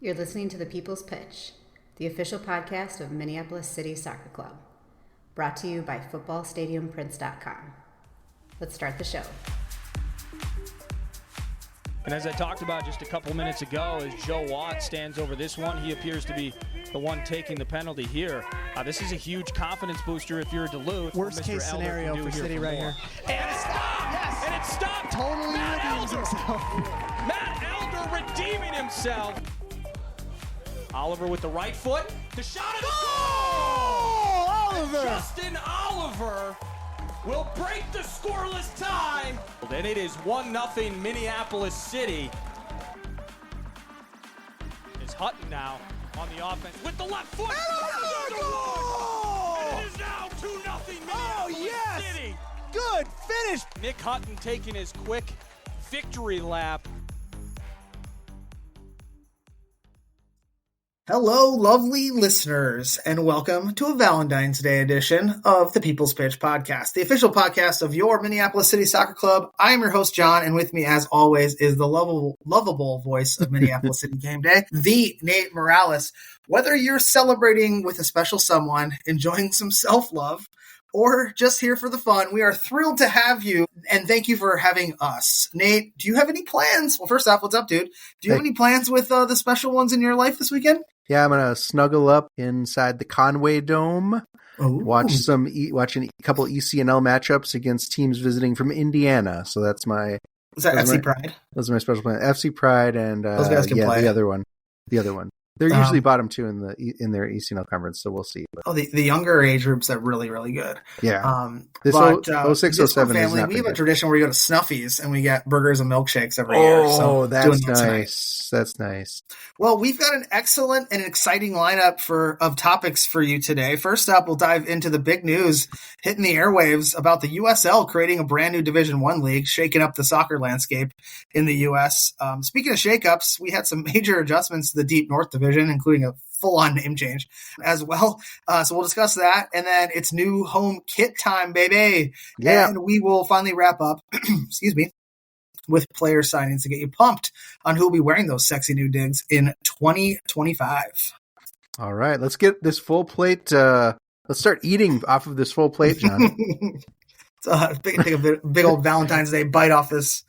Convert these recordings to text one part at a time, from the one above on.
You're listening to The People's Pitch, the official podcast of Minneapolis City Soccer Club, brought to you by footballstadiumprints.com. Let's start the show. And as I talked about just a couple minutes ago, as Joe Watt stands over this one, he appears to be the one taking the penalty here. This is a huge confidence booster if you're Duluth. Worst case scenario for City right here. And it stopped! Yes! And it stopped! Totally redeems himself. Matt Elder redeeming himself. Oliver with the right foot. The shot is goal! Oliver! Justin Oliver will break the scoreless tie. And it is 1-0 Minneapolis City. Is Hutton now on the offense with the left foot. Goal! And it is now 2-0 Minneapolis City. Good finish. Nick Hutton taking his quick victory lap. Hello, lovely listeners, and welcome to a Valentine's Day edition of the People's Pitch podcast, the official podcast of your Minneapolis City Soccer Club. I am your host, John, and with me, as always, is the lovable voice of Minneapolis City Game Day, the Nate Morales. Whether you're celebrating with a special someone, enjoying some self-love, or just here for the fun, we are thrilled to have you, and thank you for having us. Nate, do you have any plans? Well, first off, what's up, dude? Do you have any plans with the special ones in your life this weekend? Yeah, I'm going to snuggle up inside the Conway Dome, watch a couple ECNL matchups against teams visiting from Indiana. So that's my... Was that FC Pride? Those are my special plans. FC Pride and those guys can play. The other one. They're usually bottom two in their ECNL conference, so we'll see. But. Oh, the younger age groups are really, really good. Yeah. This 06, 07 family, is not we have a good. tradition where we go to Snuffy's and we get burgers and milkshakes every year. Oh, that's nice. nice. That's nice. Well, we've got an excellent and exciting lineup of topics for you today. First up, we'll dive into the big news hitting the airwaves about the USL creating a brand new Division I league, shaking up the soccer landscape in the U.S. Speaking of shakeups, we had some major adjustments to the Deep North Division, including a full-on name change as well. So we'll discuss that. And then it's new home kit time, baby. Yeah. And we will finally wrap up, excuse me, with player signings to get you pumped on who will be wearing those sexy new digs in 2025. All right, let's get this full plate. Let's start eating off of this full plate, John. Take a big old Valentine's Day bite off this.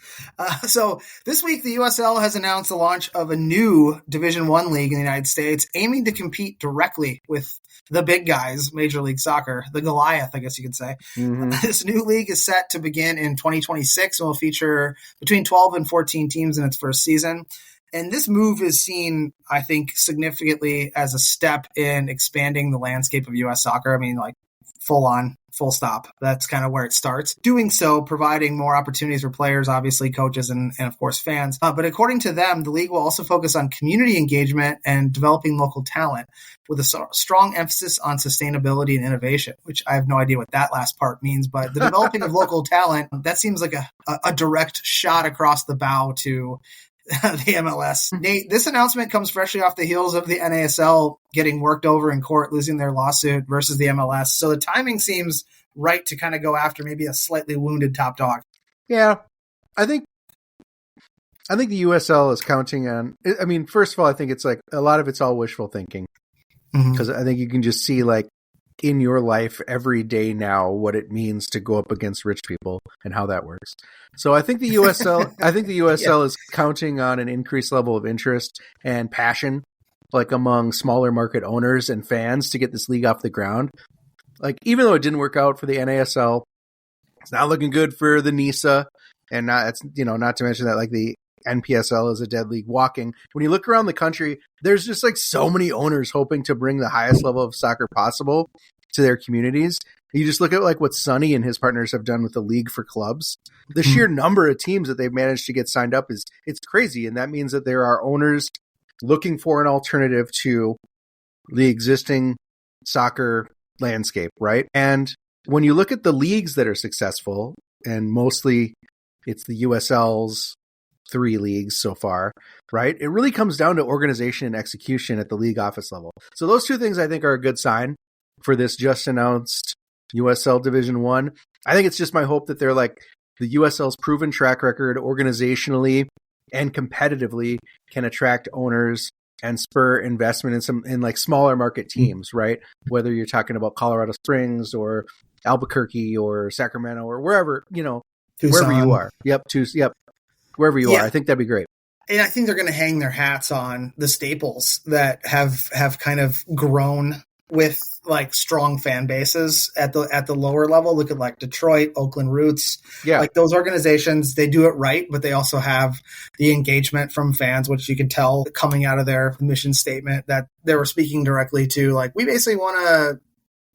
So this week, the USL has announced the launch of a new Division I league in the United States, aiming to compete directly with the big guys, Major League Soccer, the Goliath, I guess you could say. Mm-hmm. This new league is set to begin in 2026 and will feature between 12 and 14 teams in its first season. And this move is seen, I think, significantly as a step in expanding the landscape of U.S. soccer. I mean, like, full on, full stop. That's kind of where it starts. Doing so, providing more opportunities for players, obviously coaches, and of course fans. But according to them, the league will also focus on community engagement and developing local talent with a strong emphasis on sustainability and innovation, which I have no idea what that last part means. But the developing of local talent, that seems like a direct shot across the bow to the MLS. Nate, this announcement comes freshly off the heels of the NASL getting worked over in court, losing their lawsuit versus the MLS. So the timing seems right to kind of go after maybe a slightly wounded top dog. Yeah, I think the USL is counting on. I mean, first of all, I think it's like a lot of it's all wishful thinking because I think you can just see like in your life every day now what it means to go up against rich people and how that works. So I think the USL is counting on an increased level of interest and passion, like among smaller market owners and fans, to get this league off the ground. Like, even though it didn't work out for the NASL, it's not looking good for the NISA, and not to mention that like the NPSL is a dead league walking. When you look around the country, there's just like so many owners hoping to bring the highest level of soccer possible to their communities. You just look at like what Sonny and his partners have done with the League for Clubs. The sheer number of teams that they've managed to get signed up it's crazy. And that means that there are owners looking for an alternative to the existing soccer landscape, right? And when you look at the leagues that are successful, and mostly it's the USL's 3 leagues so far, right? It really comes down to organization and execution at the league office level. So those two things I think are a good sign for this just announced USL Division 1. I think it's just my hope that they're like the USL's proven track record organizationally and competitively can attract owners and spur investment in like smaller market teams, right? Whether you're talking about Colorado Springs or Albuquerque or Sacramento or wherever, wherever you are. Yep. Wherever you are. I think that'd be great. And I think they're going to hang their hats on the staples that have kind of grown with like strong fan bases at the lower level. Look at like Detroit, Oakland Roots. Yeah. Like those organizations, they do it right, but they also have the engagement from fans, which you can tell coming out of their mission statement that they were speaking directly to, like, we basically want to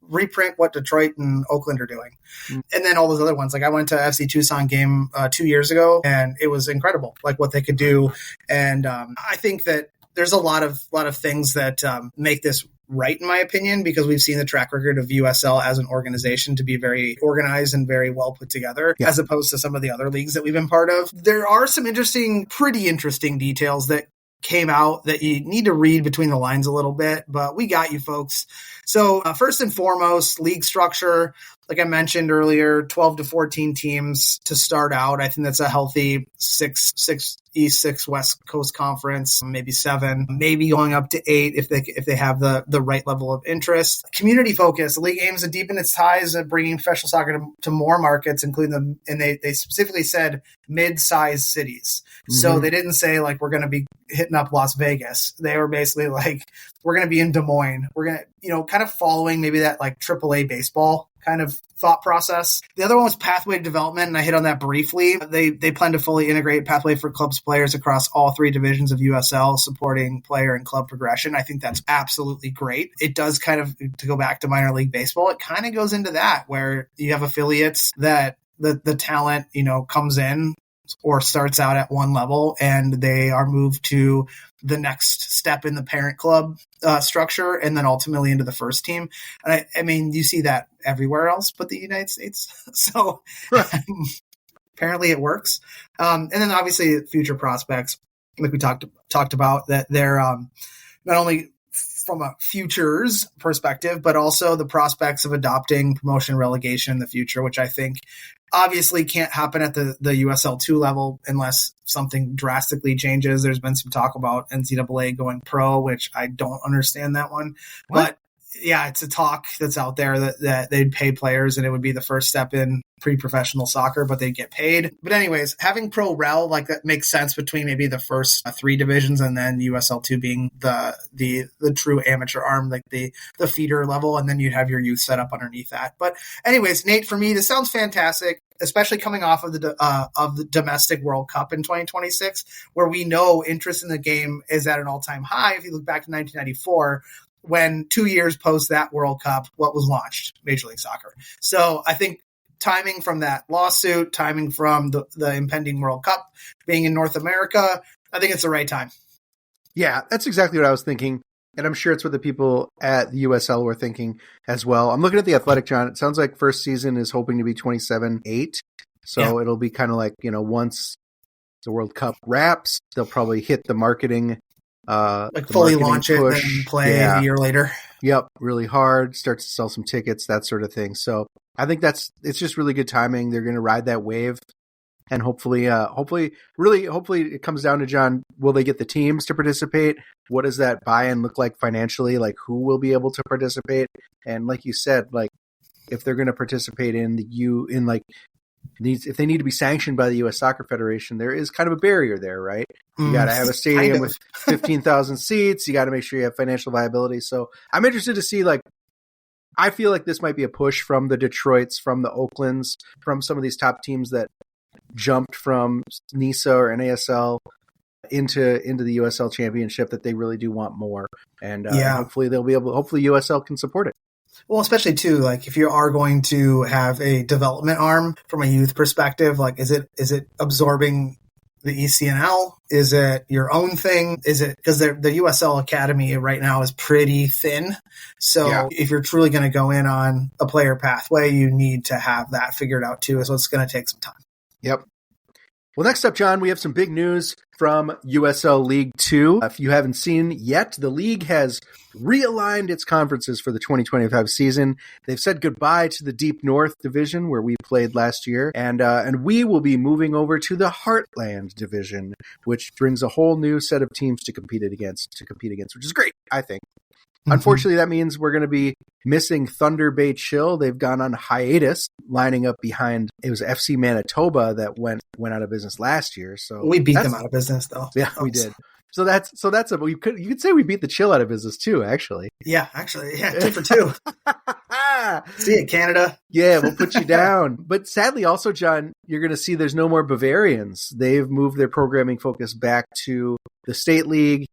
reprint what Detroit and Oakland are doing. And then all those other ones. Like I went to FC Tucson game 2 years ago, and it was incredible, like what they could do. And I think that there's a lot of things that make this right, in my opinion, because we've seen the track record of USL as an organization to be very organized and very well put together, as opposed to some of the other leagues that we've been part of. There are some pretty interesting details that came out that you need to read between the lines a little bit, but we got you folks. So first and foremost, league structure. Like I mentioned earlier, 12 to 14 teams to start out. I think that's a healthy six East, 6 West Coast conference, maybe 7, maybe going up to 8 if they have the right level of interest. Community focus. The league aims to deepen its ties of bringing professional soccer to more markets, including them. And they specifically said mid-sized cities. Mm-hmm. So they didn't say like we're going to be hitting up Las Vegas. They were basically like, we're going to be in Des Moines. We're going to, kind of following maybe that like AAA baseball kind of thought process. The other one was pathway development, and I hit on that briefly. They plan to fully integrate pathway for clubs players across all 3 divisions of USL, supporting player and club progression. I think that's absolutely great. It does kind of, to go back to minor league baseball, it kind of goes into that where you have affiliates that the talent, comes in or starts out at one level and they are moved to the next step in the parent club structure and then ultimately into the first team. And I mean, you see that everywhere else but the United States. So apparently it works. And then obviously future prospects, like we talked about, that they're not only from a futures perspective, but also the prospects of adopting promotion relegation in the future, which I think obviously can't happen at the USL 2 level unless something drastically changes. There's been some talk about NCAA going pro, which I don't understand that one. What? But yeah, it's a talk that's out there that they'd pay players and it would be the first step in pre-professional soccer, but they'd get paid. But anyways, having pro rel, like that makes sense between maybe the first 3 divisions and then USL 2 being the true amateur arm, like the feeder level. And then you'd have your youth set up underneath that. But anyways, Nate, for me, this sounds fantastic, especially coming off of the domestic World Cup in 2026, where we know interest in the game is at an all-time high. If you look back to 1994, when 2 years post that World Cup, what was launched? Major League Soccer. So I think timing from that lawsuit, timing from the impending World Cup being in North America, I think it's the right time. Yeah, that's exactly what I was thinking. And I'm sure it's what the people at the USL were thinking as well. I'm looking at the Athletic, John. It sounds like first season is hoping to be 27-8. So It'll be kind of like, once the World Cup wraps, they'll probably hit the marketing fully launch it push. And play a year later. Yep, really hard, start to sell some tickets, that sort of thing. So I think it's just really good timing. They're going to ride that wave, and hopefully it comes down to, John, will they get the teams to participate? What does that buy-in look like financially? Like, who will be able to participate? And like you said, like if they're going to participate if they need to be sanctioned by the U.S. Soccer Federation, there is kind of a barrier there, right? You got to have a stadium with 15,000 seats. You got to make sure you have financial viability. So I'm interested to see, I feel like this might be a push from the Detroits, from the Oaklands, from some of these top teams that jumped from NISA or NASL into the USL Championship, that they really do want more. And hopefully hopefully USL can support it. Well, especially too, like if you are going to have a development arm from a youth perspective, like is it absorbing the ECNL? Is it your own thing? Is it because the USL Academy right now is pretty thin? So if you're truly going to go in on a player pathway, you need to have that figured out too. So it's going to take some time. Yep. Well, next up, John, we have some big news from USL League 2. If you haven't seen yet, the league has realigned its conferences for the 2025 season. They've said goodbye to the Deep North Division, where we played last year, and we will be moving over to the Heartland Division, which brings a whole new set of teams to compete against, which is great, I think. Unfortunately, that means we're going to be missing Thunder Bay Chill. They've gone on hiatus, lining up behind, it was FC Manitoba that went out of business last year. So we beat them out of business, though. Yeah, we did. So that's you could say we beat the Chill out of business too, actually. Yeah, actually, 2 for 2. See it, Canada. Yeah, we'll put you down. But sadly, also, John, you're going to see there's no more Bavarians. They've moved their programming focus back to the State League,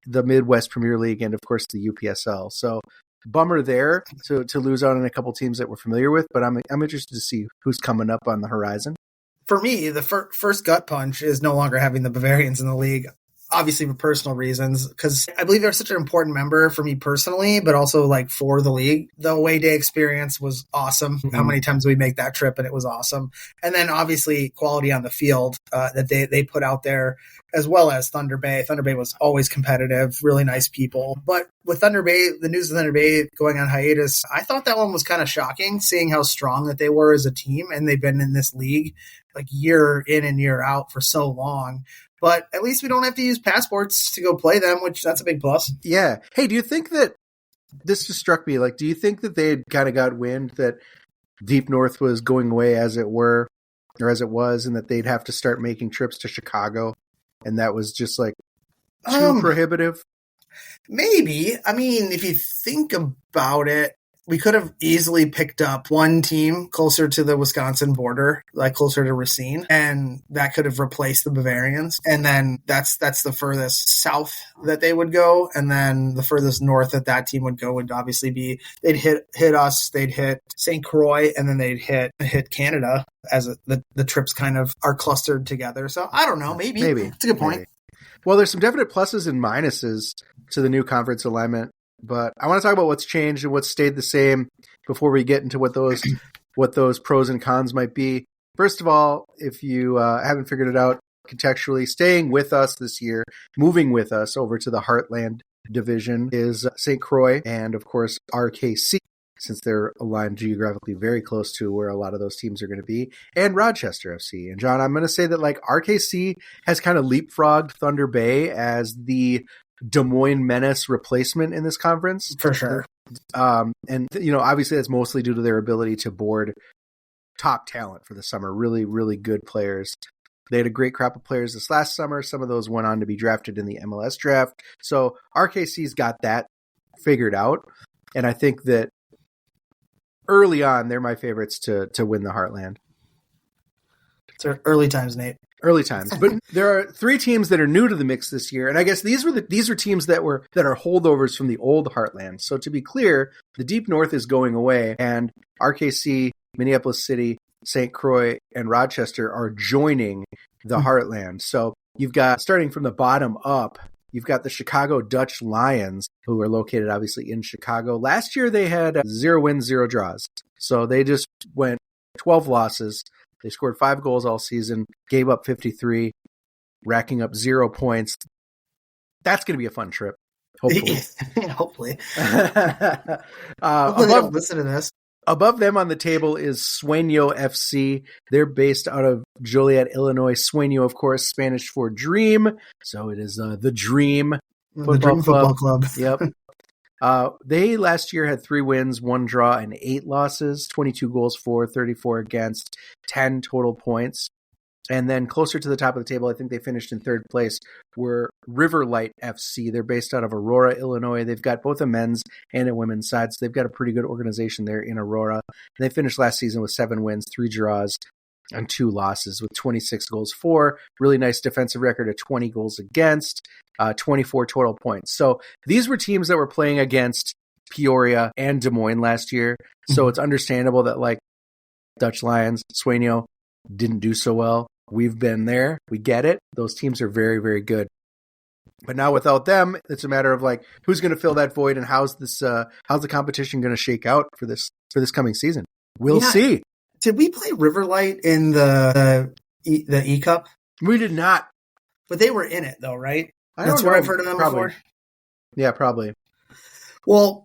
the Midwest Premier League, and of course the UPSL. So bummer there to lose out on a couple teams that we're familiar with, but I'm interested to see who's coming up on the horizon. For me, the first gut punch is no longer having the Bavarians in the league. Obviously for personal reasons, because I believe they're such an important member for me personally, but also like for the league. The away day experience was awesome. Mm-hmm. How many times we make that trip, and it was awesome. And then obviously quality on the field that they put out there, as well as Thunder Bay. Thunder Bay was always competitive, really nice people. But with Thunder Bay, the news of Thunder Bay going on hiatus, I thought that one was kind of shocking, seeing how strong that they were as a team, and they've been in this league like year in and year out for so long. But at least we don't have to use passports to go play them, which that's a big plus. Yeah. Hey, do you think that this just struck me? Like, do you think that they had kind of got wind that Deep North was going away, as it were, or as it was, and that they'd have to start making trips to Chicago, and that was just like too prohibitive? Maybe. I mean, if you think about it, we could have easily picked up one team closer to the Wisconsin border, like closer to Racine, and that could have replaced the Bavarians. And then that's the furthest south that they would go. And then the furthest north that team would go would obviously be, they'd hit us, they'd hit St. Croix, and then they'd hit Canada, as the trips kind of are clustered together. So I don't know, maybe. It's a good point. Maybe. Well, there's some definite pluses and minuses to the new conference alignment. But I want to talk about what's changed and what's stayed the same before we get into what those pros and cons might be. First of all, if you haven't figured it out contextually, staying with us this year, moving with us over to the Heartland Division is St. Croix and, of course, RKC, since they're aligned geographically very close to where a lot of those teams are going to be, and Rochester FC. And, John, I'm going to say that like RKC has kind of leapfrogged Thunder Bay as the Des Moines Menace replacement in this conference. For sure. And, obviously that's mostly due to their ability to board top talent for the summer. Really, really good players. They had a great crop of players this last summer. Some of those went on to be drafted in the MLS draft. So RKC's got that figured out. And I think that early on, they're my favorites to win the Heartland. It's early times, Nate. Early times, but there are 3 teams that are new to the mix this year, and I guess these are teams that are holdovers from the old Heartland. So to be clear, the Deep North is going away, and RKC, Minneapolis City, St. Croix, and Rochester are joining the Heartland. So you've got, starting from the bottom up, you've got the Chicago Dutch Lions, who are located obviously in Chicago. Last year they had 0 wins, 0 draws, so they just went 12 losses. They scored 5 goals all season, gave up 53, racking up 0 points. That's going to be a fun trip, hopefully. Hopefully. Listen to this. Above them on the table is Sueño FC. They're based out of Joliet, Illinois. Sueño, of course, Spanish for dream. So it is the Dream Football Club. Yep. They last year had 3 wins, 1 draw, and 8 losses, 22 goals for, 34 against, 10 total points. And then closer to the top of the table, I think they finished in 3rd place, were Riverlight FC. They're based out of Aurora, Illinois. They've got both a men's and a women's side, so they've got a pretty good organization there in Aurora. They finished last season with 7 wins, 3 draws, and 2 losses with 26 goals for. Really nice defensive record of 20 goals against, 24 total points. So these were teams that were playing against Peoria and Des Moines last year. So it's understandable that like Dutch Lions, Sueño didn't do so well. We've been there. We get it. Those teams are very, very good. But now without them, it's a matter of like who's going to fill that void and how's the competition going to shake out for this coming season. We'll see. Did we play Riverlight in the E Cup? We did not. But they were in it, though, right? That's where I've heard of them probably. before? Yeah, probably. Well,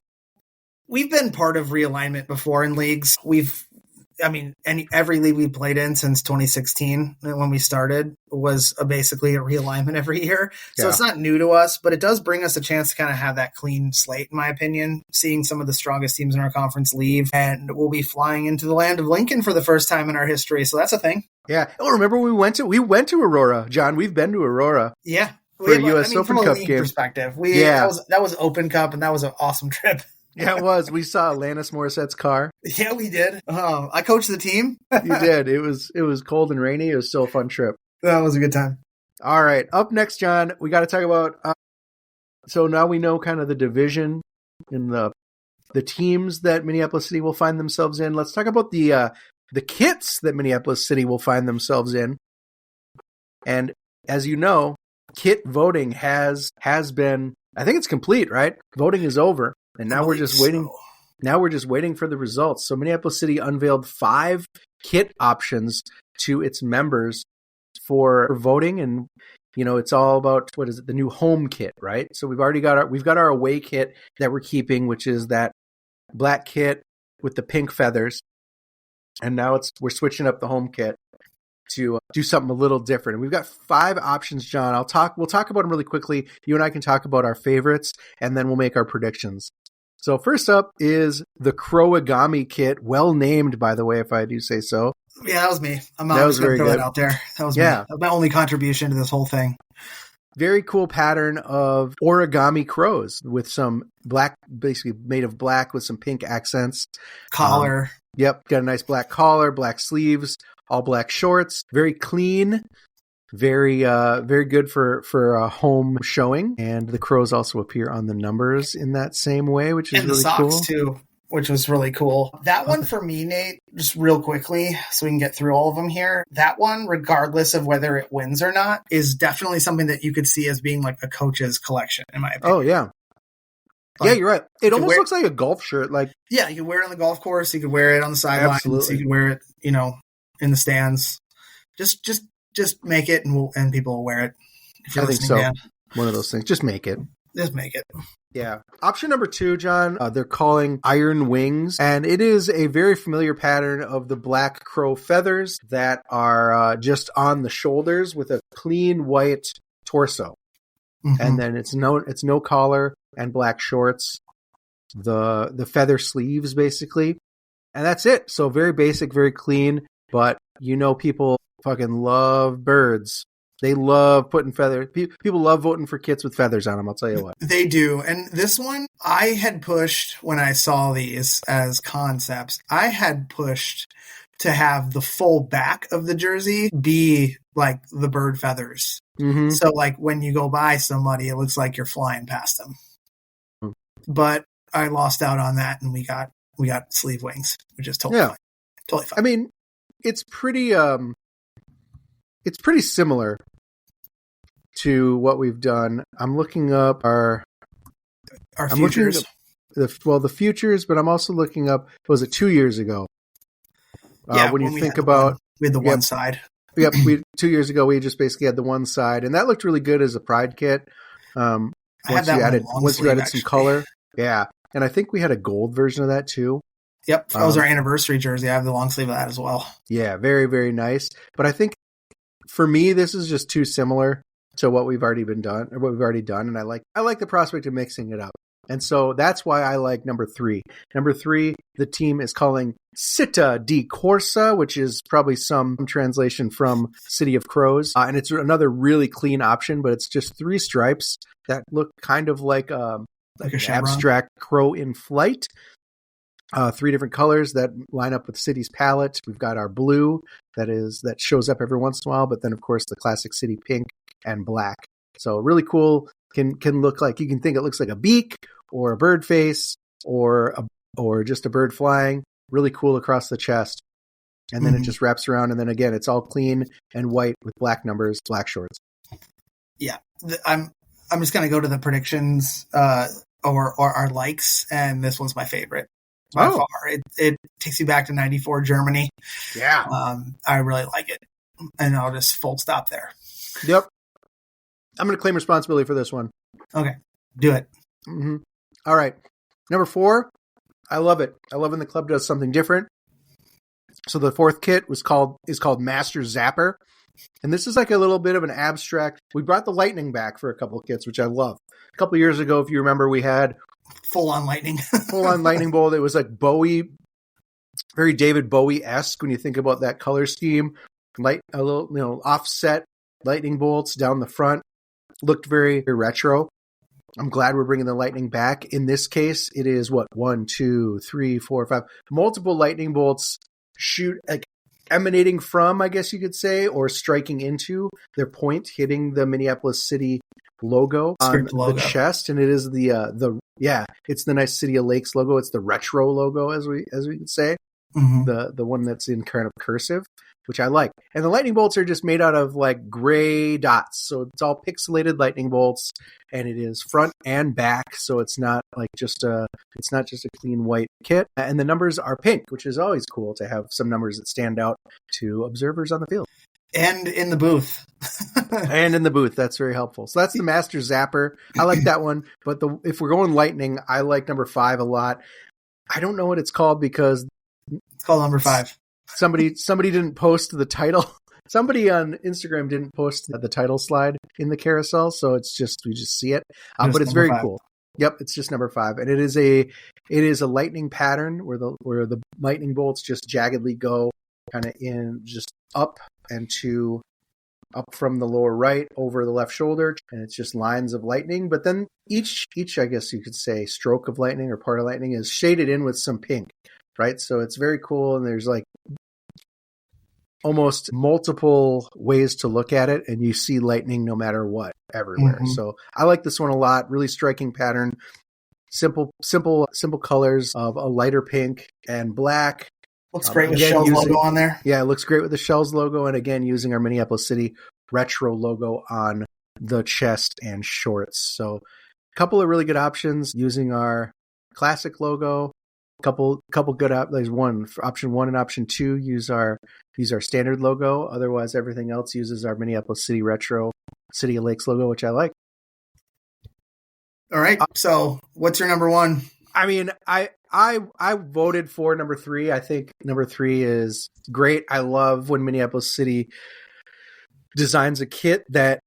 we've been part of realignment before in leagues. Every league we played in since 2016 when we started was basically a realignment every year. So It's not new to us, but it does bring us a chance to kind of have that clean slate, in my opinion, seeing some of the strongest teams in our conference leave. And we'll be flying into the land of Lincoln for the first time in our history. So that's a thing. Yeah. Oh, remember we went to Aurora, John. We've been to Aurora. Yeah. For a U.S. Open from a Cup league game. perspective. That was Open Cup, and that was an awesome trip. Yeah, it was. We saw Alanis Morissette's car. Yeah, we did. I coached the team. You did. It was cold and rainy. It was still a fun trip. That was a good time. All right. Up next, John, we got to talk about. So now we know kind of the division and the teams that Minneapolis City will find themselves in. Let's talk about the kits that Minneapolis City will find themselves in. And as you know, kit voting has been. I think it's complete, right? Voting is over. And now we're just waiting. Now we're just waiting for the results. So Minneapolis City unveiled 5 kit options to its members for voting, and it's all about the new home kit, right? So we've got our away kit that we're keeping, which is that black kit with the pink feathers, and now we're switching up the home kit to do something a little different. And we've got 5 options, John. We'll talk about them really quickly. You and I can talk about our favorites, and then we'll make our predictions. So first up is the Crowagami kit, well named, by the way, if I do say so. Yeah, that was me. I'm not just going to throw that out there. That was me. That was my only contribution to this whole thing. Very cool pattern of origami crows with some black, basically made of black with some pink accents. Collar. Yep, got a nice black collar, black sleeves, all black shorts. Very clean. Very good for a home showing, and the crows also appear on the numbers in that same way, which is really cool. And the socks too, which was really cool. That one for me, Nate, just real quickly, so we can get through all of them here. That one, regardless of whether it wins or not, is definitely something that you could see as being like a coach's collection, in my opinion. Oh yeah. Yeah, you're right. It almost looks like a golf shirt. You could wear it on the golf course. You could wear it on the sidelines. You could wear it, in the stands. Just make it, and people will wear it. I think so. Dan. One of those things. Just make it. Just make it. Yeah. Option number 2, John, they're calling Iron Wings, and it is a very familiar pattern of the black crow feathers that are just on the shoulders with a clean white torso. Mm-hmm. And then it's no collar and black shorts, the feather sleeves basically, and that's it. So very basic, very clean, but people fucking love birds. They love putting feathers. People love voting for kits with feathers on them, I'll tell you what. They do. And this one, I had pushed when I saw these as concepts, I had pushed to have the full back of the jersey be like the bird feathers. Mm-hmm. So like when you go by somebody, it looks like you're flying past them. Mm-hmm. But I lost out on that, and we got sleeve wings, which is totally fine. Totally fine. I mean, it's pretty similar to what we've done. I'm looking up our futures. The futures, but I'm also looking up, was it 2 years ago? When you think about... We had the one side. Yep, 2 years ago, we just basically had the one side, and that looked really good as a Pride kit. Once you added some color. Yeah, and I think we had a gold version of that too. Yep, that was our anniversary jersey. I have the long sleeve of that as well. Yeah, very, very nice. But I think for me, this is just too similar to what we've already done, and I like the prospect of mixing it up. And so that's why I like number 3. Number 3, the team is calling Città di Corsa, which is probably some translation from City of Crows. And it's another really clean option, but it's just 3 stripes that look kind of like an abstract crow in flight. 3 different colors that line up with the city's palette. We've got our blue that shows up every once in a while, but then of course the classic city pink and black. So really cool. Can look like, you can think it looks like a beak or a bird face or just a bird flying. Really cool across the chest. And then it just wraps around, and then again it's all clean and white with black numbers, black shorts. Yeah. I'm just gonna go to the predictions or our likes, and this one's my favorite. By far. It takes you back to 94 Germany. Yeah. I really like it. And I'll just full stop there. Yep. I'm going to claim responsibility for this one. Okay, do it. Mm-hmm. All right. Number 4, I love it. I love when the club does something different. So the 4th kit is called Master Zapper. And this is like a little bit of an abstract. We brought the Lightning back for a couple of kits, which I love. A couple of years ago, if you remember, we had full-on Lightning. Full-on Lightning Bolt. It was like Bowie, very David Bowie-esque when you think about that color scheme. A little, offset lightning bolts down the front. Looked very retro. I'm glad we're bringing the Lightning back. In this case, it is 1, 2, 3, 4, 5. Multiple lightning bolts shoot, like emanating from, I guess you could say, or striking into their point, hitting the Minneapolis City logo on the chest. And it is it's the nice City of Lakes logo. It's the retro logo, as we could say. Mm-hmm. The one that's in kind of cursive, which I like. And the lightning bolts are just made out of like gray dots. So it's all pixelated lightning bolts, and it is front and back. So it's not just a clean white kit. And the numbers are pink, which is always cool to have some numbers that stand out to observers on the field. And in the booth. And in the booth. That's very helpful. So that's the Master Zapper. I like that one. But if we're going Lightning, I like number 5 a lot. I don't know what it's called because it's called number 5. Somebody didn't post the title. Somebody on Instagram didn't post the title slide in the carousel, so we just see it. But it's very cool. Yep, it's just number 5, and it is a lightning pattern where the lightning bolts just jaggedly go kind of in just up and up from the lower right over the left shoulder, and it's just lines of lightning. But then each I guess you could say stroke of lightning or part of lightning is shaded in with some pink. Right, so it's very cool, and there's like almost multiple ways to look at it, and you see lightning no matter what everywhere. Mm-hmm. So I like this one a lot. Really striking pattern, simple colors of a lighter pink and black. Looks great with Shell's logo on there. Yeah, it looks great with the Shell's logo, and again using our Minneapolis City retro logo on the chest and shorts. So a couple of really good options using our classic logo. Couple good there's one for option 1 and option 2 use our standard logo. Otherwise, everything else uses our Minneapolis City retro City of Lakes logo, which I like. All right. So, what's your number 1? I mean, I voted for number 3. I think number 3 is great. I love when Minneapolis City designs a kit that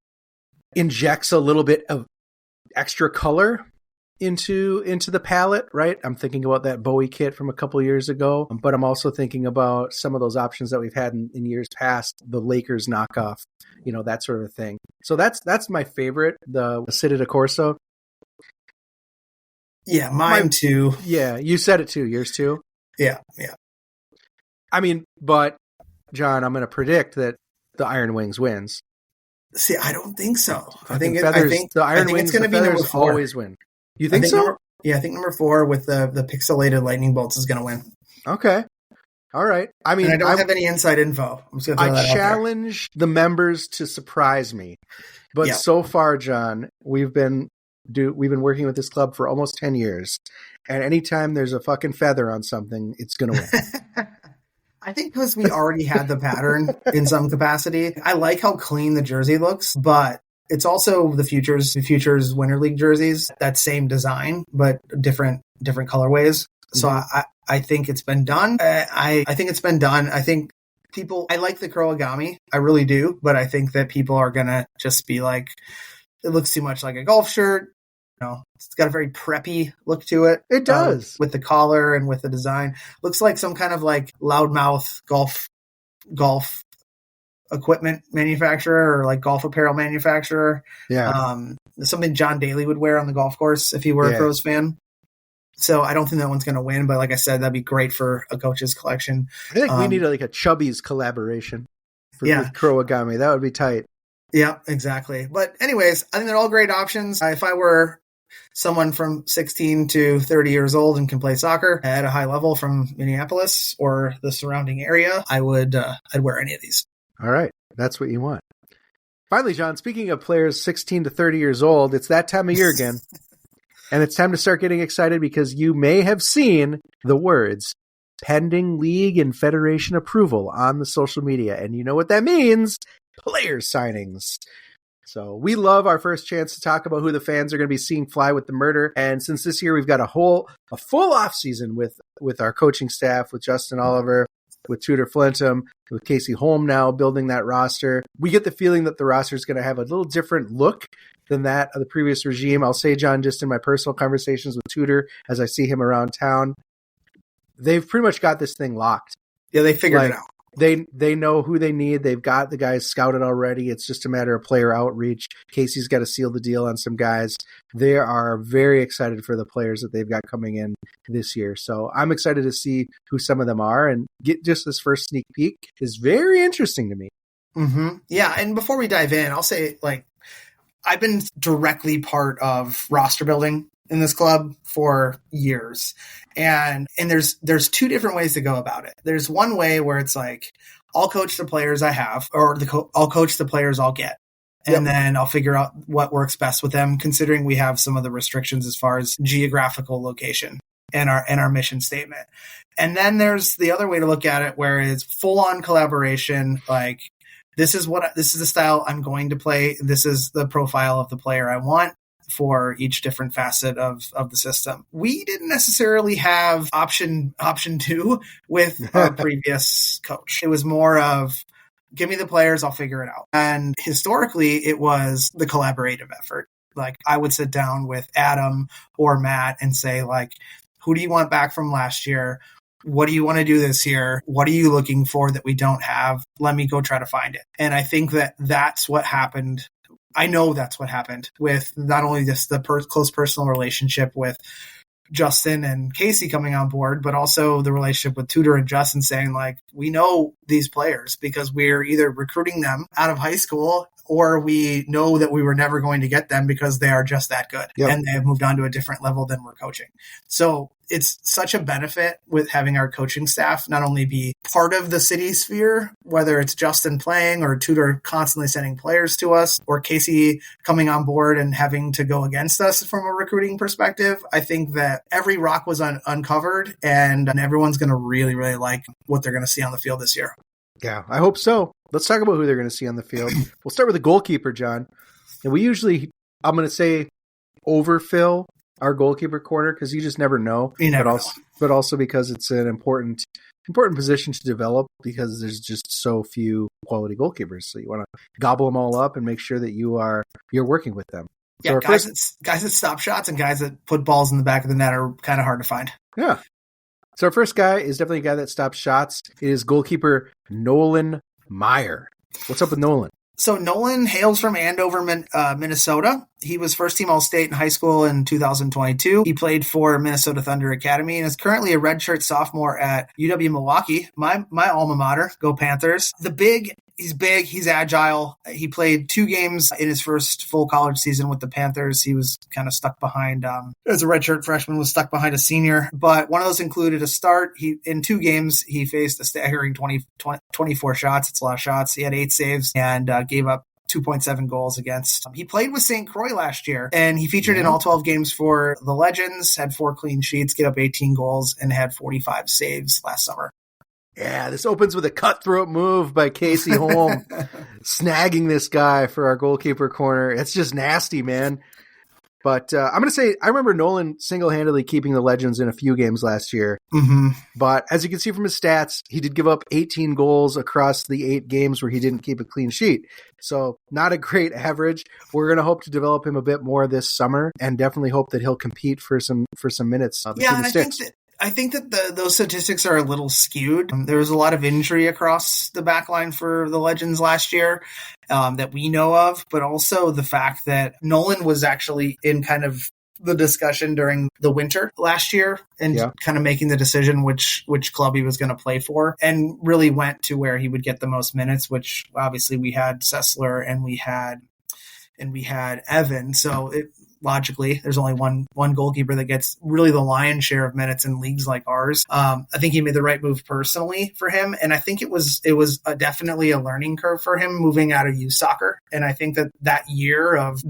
injects a little bit of extra color into the palette, right? I'm thinking about that Bowie kit from a couple of years ago, but I'm also thinking about some of those options that we've had in years past, the Lakers knockoff, that sort of thing. So that's my favorite, the City de Corso. Yeah, mine too. Yeah, you said it too. Yours too? Yeah. I mean, but John, I'm going to predict that the Iron Wings wins. See, I don't think so. I think the Iron Wings going to be number 4. Always win. You think so? I think number 4 with the pixelated lightning bolts is going to win. Okay. All right. I mean, and I don't have any inside info. I challenge the members to surprise me. But so far, John, we've been working with this club for almost 10 years. And anytime there's a fucking feather on something, it's going to win. I think because we already had the pattern in some capacity. I like how clean the jersey looks, but it's also the Futures Winter League jerseys, that same design, but different colorways. So I think it's been done. I think it's been done. I think I like the Kurogami. I really do. But I think that people are going to just be like, it looks too much like a golf shirt. It's got a very preppy look to it. It does. With the collar and with the design. Looks like some kind of like loudmouth golf equipment manufacturer or like golf apparel manufacturer. Yeah. Something John Daly would wear on the golf course if he were a Pros fan. So I don't think that one's going to win, but like I said, that'd be great for a coach's collection. I think we need a Chubby's collaboration with Kurogami. That would be tight. Yeah, exactly. But anyways, I think they're all great options. If I were someone from 16 to 30 years old and can play soccer at a high level from Minneapolis or the surrounding area, I'd wear any of these. All right. That's what you want. Finally, John, speaking of players 16 to 30 years old, it's that time of year again. And it's time to start getting excited because you may have seen the words pending league and federation approval on the social media. And you know what that means. player signings. So we love our first chance to talk about who the fans are going to be seeing fly with the murder. And since this year we've got a full off season with our coaching staff, with Justin Oliver, with Tudor Flintham, with Casey Holm now building that roster, we get the feeling that the roster is going to have a little different look than that of the previous regime. I'll say, John, just in my personal conversations with Tudor, as I see him around town, they've pretty much got this thing locked. Yeah, they figured it out. They know who they need. They've got the guys scouted already. It's just a matter of player outreach. Casey's got to seal the deal on some guys. They are very excited for the players that they've got coming in this year. So I'm excited to see who some of them are, and get just this first sneak peek is very interesting to me. Mm-hmm. Yeah, and before we dive in, I'll say, I've been directly part of roster building in this club for years. And there's two different ways to go about it. There's one way where it's I'll coach the players I have, or I'll coach the players I'll get. And then I'll figure out what works best with them, considering we have some of the restrictions as far as geographical location and our mission statement. And then there's the other way to look at it, where it's full on collaboration. This is the style I'm going to play. This is the profile of the player I want for each different facet of the system. We didn't necessarily have option 2 with our previous coach. It was more of, give me the players, I'll figure it out. And historically, it was the collaborative effort. I would sit down with Adam or Matt and say, who do you want back from last year? What do you want to do this year? What are you looking for that we don't have? Let me go try to find it. And I think that's what happened. I know that's what happened with not only just the close personal relationship with Justin and Casey coming on board, but also the relationship with Tudor and Justin saying, we know these players because we're either recruiting them out of high school, or we know that we were never going to get them because they are just that good. Yep. And they have moved on to a different level than we're coaching. So it's such a benefit with having our coaching staff not only be part of the city sphere, whether it's Justin playing or Tudor constantly sending players to us, or Casey coming on board and having to go against us from a recruiting perspective. I think that every rock was uncovered, and everyone's going to really, really like what they're going to see on the field this year. Yeah, I hope so. Let's talk about who they're going to see on the field. We'll start with the goalkeeper, John. And we usually, I'm going to say, overfill our goalkeeper corner because you just never know. But also because it's an important position to develop because there's just so few quality goalkeepers. So you want to gobble them all up and make sure that you're working with them. Yeah, so guys that stop shots and guys that put balls in the back of the net are kind of hard to find. Yeah. So our first guy is definitely a guy that stops shots. It is goalkeeper Nolan Meyer. What's up with Nolan? So Nolan hails from Andover, Minnesota. He was first-team All-State in high school in 2022. He played for Minnesota Thunder Academy and is currently a redshirt sophomore at UW-Milwaukee, my alma mater. Go Panthers. He's big, he's agile. He played 2 games in his first full college season with the Panthers. He was kind of stuck behind, as a redshirt freshman, was stuck behind a senior. But one of those included a start. In 2 games, he faced a staggering 24 shots. It's a lot of shots. He had 8 saves and gave up 2.7 goals against. He played with St. Croix last year, and he featured in all 12 games for the Legends, had 4 clean sheets, gave up 18 goals, and had 45 saves last summer. Yeah, this opens with a cutthroat move by Casey Holm, snagging this guy for our goalkeeper corner. It's just nasty, man. But I'm going to say, I remember Nolan single-handedly keeping the Legends in a few games last year. Mm-hmm. But as you can see from his stats, he did give up 18 goals across the 8 games where he didn't keep a clean sheet. So not a great average. We're going to hope to develop him a bit more this summer and definitely hope that he'll compete for some minutes. Yeah, and I think that those statistics are a little skewed. There was a lot of injury across the back line for the Legends last year that we know of, but also the fact that Nolan was actually in kind of the discussion during the winter last year and kind of making the decision which club he was going to play for, and really went to where he would get the most minutes, which obviously we had Sessler and we had Evan. So logically, there's only one goalkeeper that gets really the lion's share of minutes in leagues like ours. I think he made the right move personally for him, and I think it was definitely a learning curve for him moving out of youth soccer. And I think that year of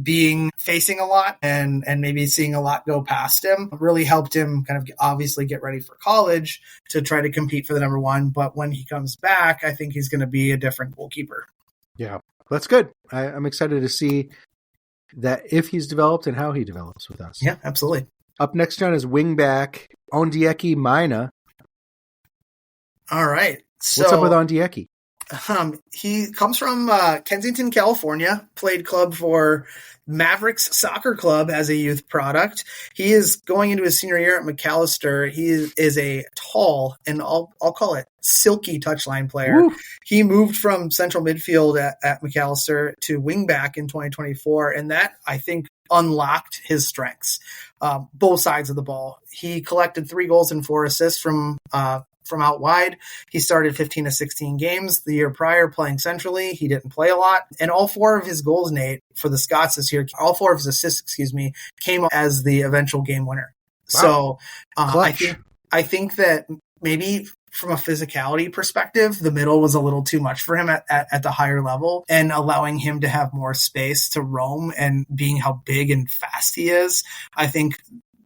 facing a lot and maybe seeing a lot go past him really helped him kind of obviously get ready for college to try to compete for the number 1. But when he comes back, I think he's going to be a different goalkeeper. Yeah, That's good. I'm excited to see that if he's developed and how he develops with us. Yeah, absolutely. Up next, John, is wingback Ondieki Mina. All right. So, what's up with Ondieki? He comes from Kensington, California, played club for Mavericks Soccer Club as a youth product. He is going into his senior year at McAllister. He is a tall, and I'll call it silky touchline player. Woo. He moved from central midfield at McAllister to wingback in 2024, and that, I think, unlocked his strengths, both sides of the ball. He collected 3 goals and 4 assists from out wide. He started 15 to 16 games the year prior playing centrally. He didn't play a lot. And all 4 of his goals, Nate, for the Scots this year, all 4 of his assists, came as the eventual game winner. Wow. So I think that maybe from a physicality perspective, the middle was a little too much for him at the higher level, and allowing him to have more space to roam and being how big and fast he is. I think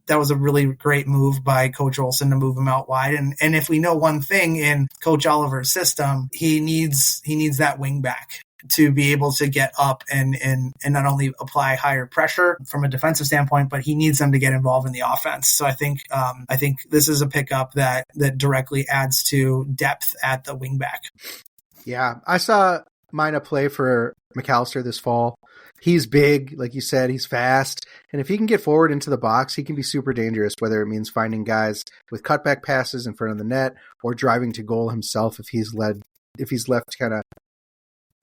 that was a really great move by Coach Olsen to move him out wide. And if we know one thing in Coach Oliver's system, he needs that wing back to be able to get up and not only apply higher pressure from a defensive standpoint, but he needs them to get involved in the offense. So I think this is a pickup that directly adds to depth at the wing back. Yeah, I saw Mina play for McAllister this fall. He's big, like you said, he's fast. And if he can get forward into the box, he can be super dangerous, whether it means finding guys with cutback passes in front of the net or driving to goal himself if he's left kind of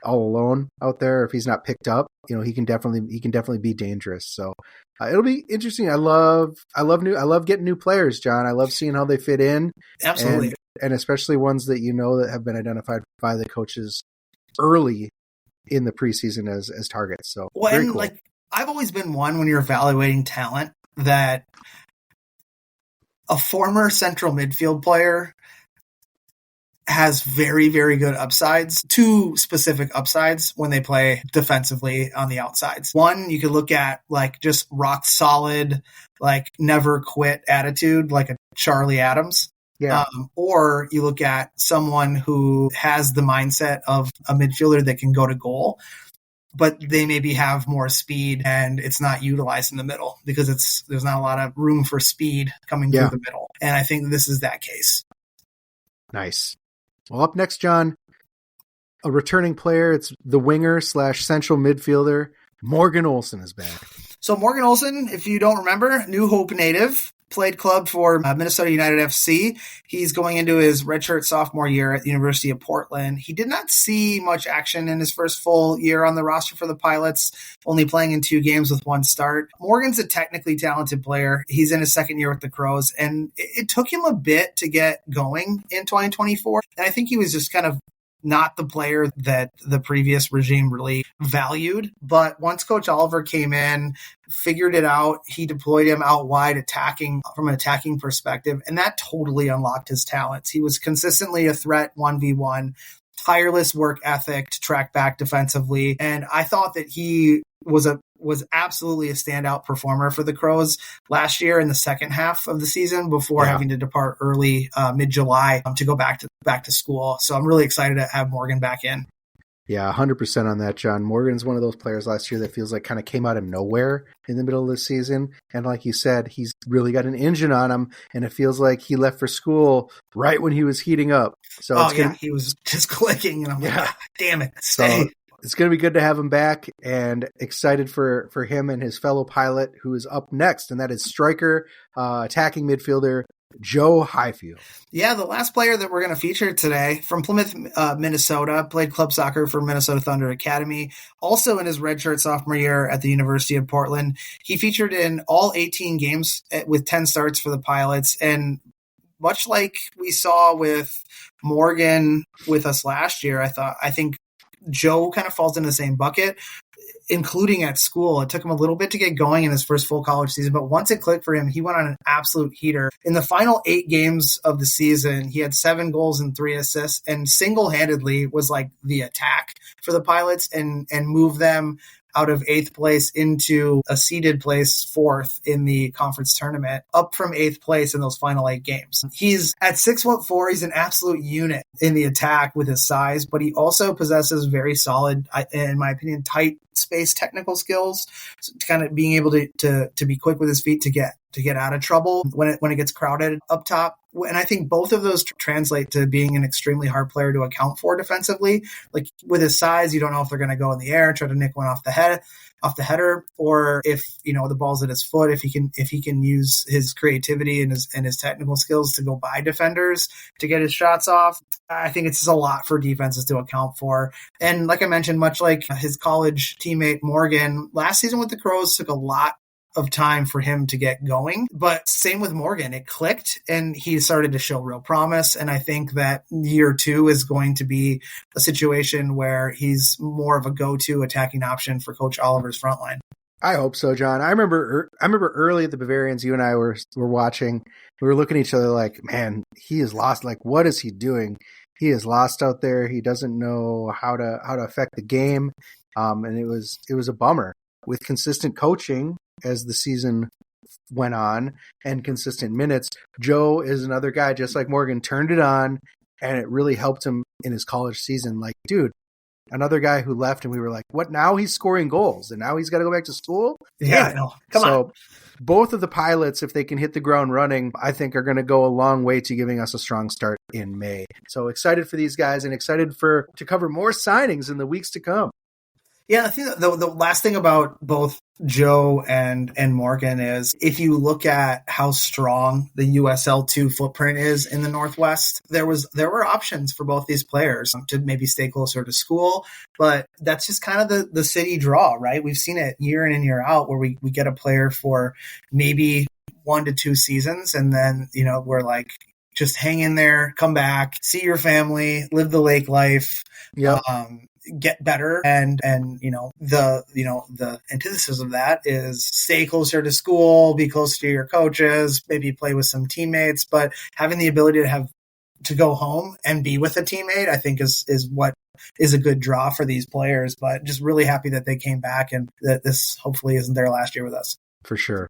all alone out there, if he's not picked up. He can definitely be dangerous. So it'll be interesting. I love getting new players, John. I love seeing how they fit in. Absolutely. And especially ones that that have been identified by the coaches early in the preseason as targets. So very cool. Like, I've always been one, when you're evaluating talent, that a former central midfield player has very, very good upsides, 2 specific upsides when they play defensively on the outsides. One, you could look at like just rock solid, like never quit attitude, like a Charlie Adams. Yeah. Or you look at someone who has the mindset of a midfielder that can go to goal, but they maybe have more speed and it's not utilized in the middle because there's not a lot of room for speed coming through the middle. And I think this is that case. Nice. Well, up next, John, a returning player. It's the winger / central midfielder. Morgan Olsen is back. So Morgan Olsen, if you don't remember, New Hope native, played club for Minnesota United FC. He's going into his redshirt sophomore year at the University of Portland. He did not see much action in his first full year on the roster for the Pilots, only playing in 2 games with 1 start. Morgan's a technically talented player. He's in his second year with the Crows, and it took him a bit to get going in 2024. And I think he was just kind of not the player that the previous regime really valued. But once Coach Oliver came in, figured it out, he deployed him out wide from an attacking perspective, and that totally unlocked his talents. He was consistently a threat 1v1, tireless work ethic to track back defensively. And I thought that he was absolutely a standout performer for the Crows last year in the second half of the season before having to depart early mid-July to go back to school. So I'm really excited to have Morgan back in. Yeah, 100% on that, John. Morgan's one of those players last year that feels like kind of came out of nowhere in the middle of the season. And like you said, he's really got an engine on him, and it feels like he left for school right when he was heating up. So he was just clicking, and I'm like, damn it, stay. So it's going to be good to have him back, and excited for him and his fellow pilot who is up next, and that is striker, attacking midfielder, Joe Highfield. Yeah, the last player that we're going to feature today from Plymouth, Minnesota, played club soccer for Minnesota Thunder Academy. Also in his redshirt sophomore year at the University of Portland. He featured in all 18 games with 10 starts for the Pilots. And much like we saw with Morgan with us last year, I think Joe kind of falls in the same bucket, including at school. It took him a little bit to get going in his first full college season, but once it clicked for him, he went on an absolute heater. In the final 8 games of the season, he had 7 goals and 3 assists, and single-handedly was like the attack for the Pilots and moved them out of 8th place into a seeded place 4th in the conference tournament, up from 8th place in those final 8 games. He's at 6'4". He's an absolute unit in the attack with his size, but he also possesses very solid, in my opinion, tight space technical skills, so kind of being able to be quick with his feet to get out of trouble when it gets crowded up top. And I think both of those translate to being an extremely hard player to account for defensively. Like with his size, you don't know if they're going to go in the air and try to nick one off the header, or if the ball's at his foot, if he can use his creativity and his technical skills to go by defenders to get his shots off. I think it's just a lot for defenses to account for. And like I mentioned, much like his college teammate Morgan, last season with the Crows took a lot of time for him to get going. But same with Morgan, it clicked and he started to show real promise. And I think that year 2 is going to be a situation where he's more of a go-to attacking option for Coach Oliver's front line. I hope so, John. I remember early at the Bavarians, you and I were watching. We were looking at each other like, man, he is lost. Like, what is he doing? He is lost out there. He doesn't know how to affect the game. And it was a bummer. With consistent coaching as the season went on and consistent minutes, Joe is another guy just like Morgan, turned it on, and it really helped him in his college season. Like, dude, another guy who left and we were like, what? Now he's scoring goals and now he's got to go back to school? Yeah, I know. Come on. Both of the pilots, if they can hit the ground running, I think are going to go a long way to giving us a strong start in May. So excited for these guys and excited to cover more signings in the weeks to come. Yeah, I think the last thing about both Joe and Morgan is if you look at how strong the USL2 footprint is in the Northwest, there were options for both these players to maybe stay closer to school, but that's just kind of the city draw, right? We've seen it year in and year out where we get a player for maybe 1 to 2 seasons and then, we're like, just hang in there, come back, see your family, live the lake life. Yep. Get better and the antithesis of that is stay closer to school, be closer to your coaches, maybe play with some teammates, but having the ability to go home and be with a teammate, I think is what is a good draw for these players. But just really happy that they came back and that this hopefully isn't their last year with us. For sure.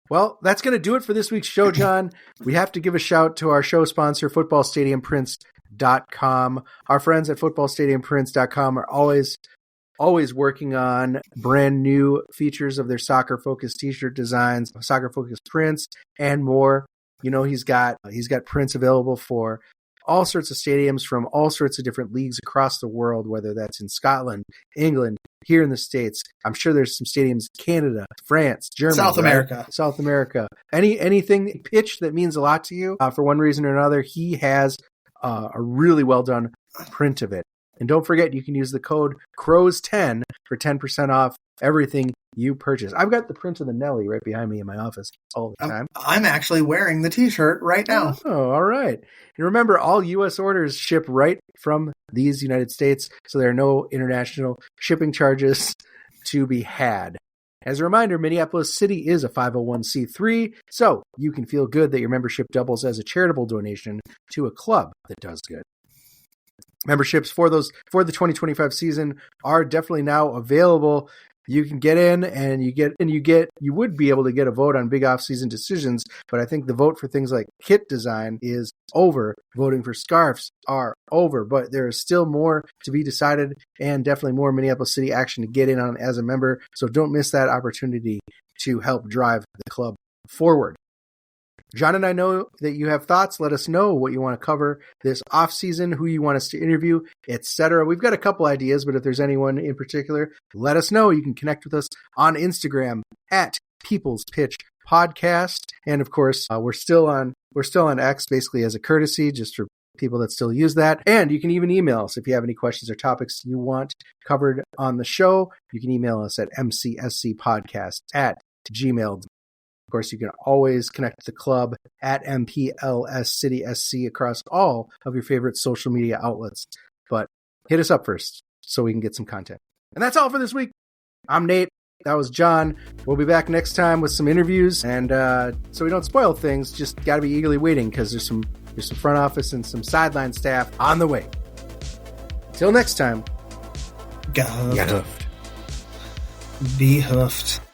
Well, that's going to do it for this week's show, John. We have to give a shout to our show sponsor, footballstadiumprints.com. Our friends at footballstadiumprints.com are always working on brand new features of their soccer-focused t-shirt designs, soccer-focused prints, and more. He's got prints available for all sorts of stadiums from all sorts of different leagues across the world, whether that's in Scotland, England, here in the States. I'm sure there's some stadiums in Canada, France, Germany, South America. Anything pitch that means a lot to you for one reason or another, he has a really well done print of it. And don't forget, you can use the code CROWS10 for 10% off everything you purchase. I've got the print of the Nelly right behind me in my office all the time. I'm actually wearing the t-shirt right now. Oh, all right. And remember, all U.S. orders ship right from these United States, so there are no international shipping charges to be had. As a reminder, Minneapolis City is a 501c3, so you can feel good that your membership doubles as a charitable donation to a club that does good. Memberships for the 2025 season are definitely now available. You can get in and you would be able to get a vote on big off-season decisions, but I think the vote for things like kit design is over. Voting for scarves are over, but there is still more to be decided and definitely more Minneapolis City action to get in on as a member. So don't miss that opportunity to help drive the club forward. John and I know that you have thoughts. Let us know what you want to cover this off season, who you want us to interview, etc. We've got a couple ideas, but if there's anyone in particular, let us know. You can connect with us on Instagram at People's Pitch Podcast, and of course, we're still on X, basically as a courtesy, just for people that still use that. And you can even email us if you have any questions or topics you want covered on the show. You can email us at mcscpodcast@gmail.com. Of course, you can always connect to the club at MPLS City SC across all of your favorite social media outlets. But hit us up first so we can get some content. And that's all for this week. I'm Nate. That was John. We'll be back next time with some interviews. And so we don't spoil things, just got to be eagerly waiting because there's some front office and some sideline staff on the way. Till next time. Guffed. Be hoofed.